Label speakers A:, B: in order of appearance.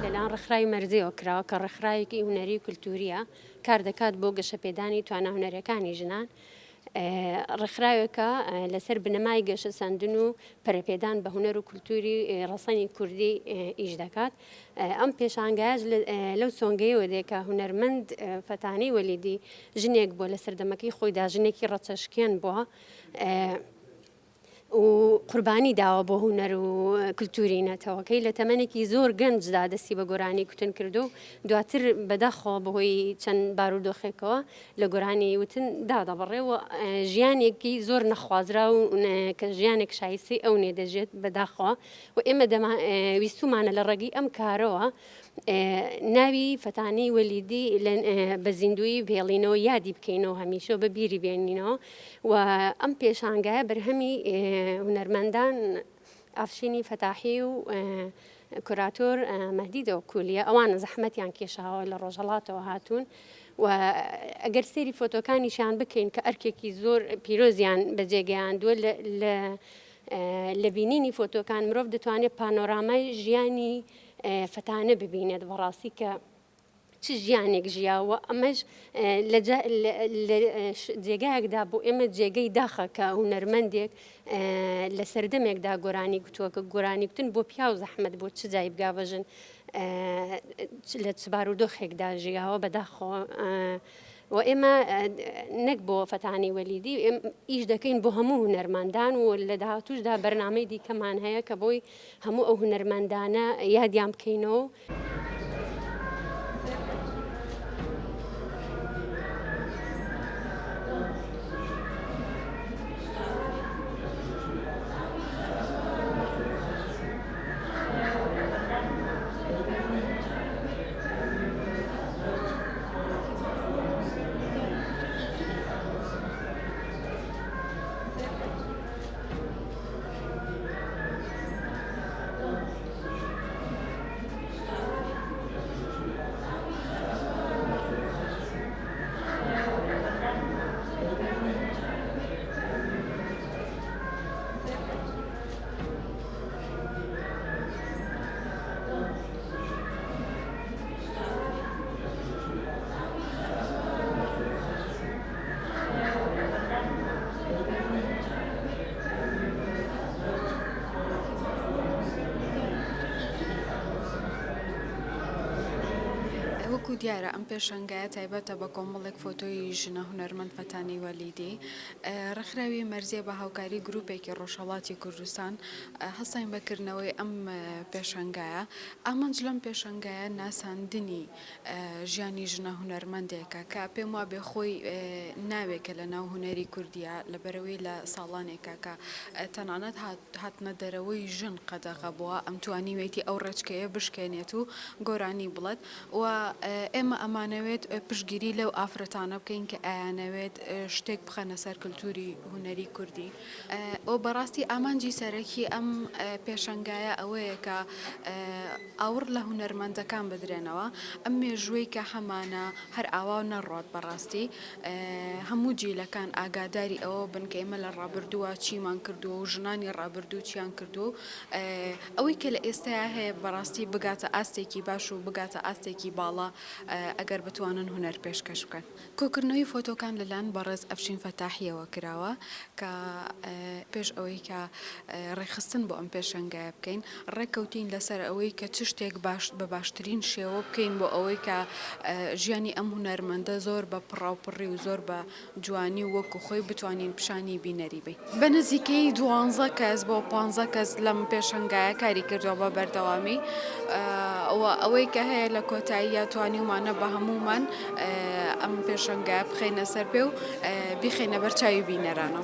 A: لەلاان ڕێکخراوی مەرزیەوە کراوە کە ڕێکخراوێکی هونەری و کللتوریە کار دەکات بۆ گەشەپێدانی توانە هونەرەکانی ژنان ڕێکخراوێکە لەسەر بنەمای گەشە سەندن و پەرەپێدان بە هونەر و کولتوری ڕەسەنی کوردی ئیش دەکات ئەم پێشانگایش لەو سۆنگەیەوە دێکە هونەرمەند فەتانی وەلیدی ژنێک بۆ لە سەردەمەکەی خۆیدا ژنێکی ڕەچەشکێن بووە و قوربانی داوە بۆ هونەر و کللتوری نەتەوەکەی لە تەمەنێکی زۆر گەنجدا دەستی بە گۆرانی کوتن کردو و دواتر بەدەخۆ بەهۆی چەند بارودۆخێکەوە لە گۆرانی وتن دادەبڕێ و ژیانێکی زۆر نەخوازرا و کە ژیانێک شایستی ئەو نێ دەژێت بەداخەوە و ئێمە ویستومانە لە ڕێگەی ئەم کارەوە ناوی فەتانی وەلیدی بە زیندوی بێڵینەوە یادی بکەینەوە هەمیشە بە بیری بێنینەوە و ئەم پێشانگایە بەرهەمی هونەرمەندان ئافشینی فەتاحی و کوراتۆر مەهدی دەوکولیە ئەوانە زەحمەتیان کێشاوە لە ڕۆژهەڵاتەوە هاتوون و ئەگەر سێری فۆتۆکانیشان بکەین کە ئەرکێکی زۆر پیرۆزیان بەجێگەیاندووە لە بینینی فۆتۆکان مرۆڤ دەتوانێت پانۆرامای ژیانی فەتانە ببینێت بەڕاستی کە چ ژیانێک ژیاوە ئەمەش لە جێگایەکدا بۆ ئێمە جێگەی داخە کە هونەرمەندێک لە سەردەمێکدا گۆرانی گوتووە کە گۆرانی گوتن بۆ پیا و زەحمەت بۆ چ جای بگابەژن لە چ بارودۆخێکدا ژیاوە بەداخۆ و ئێمە نەک بۆ فەتانی وەلیدی ئیش دەکەین بۆ هەموو هونەرمەندان و لە داهاتووشدا بەرنامەی دیکەمان هەیە کە بۆی هەموو ئەو هونەرمەندانە یادیان بکەینەوە.
B: وەکو دیارە ئەم پێشەنگایە تایبەتە بە کۆمەڵێک فۆتۆی ژنە هونەرمەند فەتانی وەلیدی ڕێکخراوی مەرزیە بە هاوکاری گروپێکی ڕۆژهەڵاتی کوردستان هەستاین بەکردنەوەی ئەم پێشەنگایە ئامانج لەم پێشەنگایە ناساندنی ژیانی ژنە هونەرمەندێکە کە پێم وا بێ خۆی ناوێکە لە ناو هونەری کوردیە لەبەرەوەی لە ساڵانێکە کە تەنانەت هاتنە دەرەوەی ژن قەدەغە بووە ئەم توانیوێتی ئەو ڕێچکەیە بشکێنێت و گۆرانی بڵێت و ئێمە ئەمانەوێت پشگیری لەو ئافرەتانە بکەین کە ئایانەوێت شتێک بخەنە سەر کللتوری هونەری کوردی ئەو بەڕاستی ئامانجی سەرەکی ئەم پێشەنگایە ئەوەیە کە ئاور لە هونەرمەندەکان بدرێنەوە ئەم مێژووی کە هەمانە هەر ئاوا و نەڕۆت بەڕاستی هەموو جیلەکان ئاگاداری ئەوە بن کە ئێمە لە ڕابردووە چیمان کردووە و ژنانی ڕابردوو چیان کردو ئەوەی کە لە ئێستایا هەیە بەڕاستی بگاتە ئاستێکی باش و بگاتە ئاستێکی باڵا ئەگەر بتوانن هونەر پێشکەش بکەن. کۆکردنەوەی فۆتۆکان لەلایەن بەڕێز ئەفشین فەتاحیەوە کراوە کە پێش ئەوەی کە ڕێخستن بۆ ئەم پێشەنگایە بکەین ڕێککەوتین لەسەر ئەوەی کە چ شتێک بە باشترین شێوە بکەین بۆ ئەوەی کە ژیانی ئەم هونەرمەندە زۆر بە پڕاوپڕی و زۆر بە جوانی وەکو خۆی بتوانین پیشانی بینەری بین. بە نزیکەی 12 کەس بۆ 15 کەس لەم پێشەنگایە کاری کردەوە بە بەردەوامی ئەوەی کە هەیە لە کۆتاییە توانیمانە بە هەمومان ئەم پێشەنگایە بخەینە سەر پێ و بیخەینە بەرچاوی بینەرانە.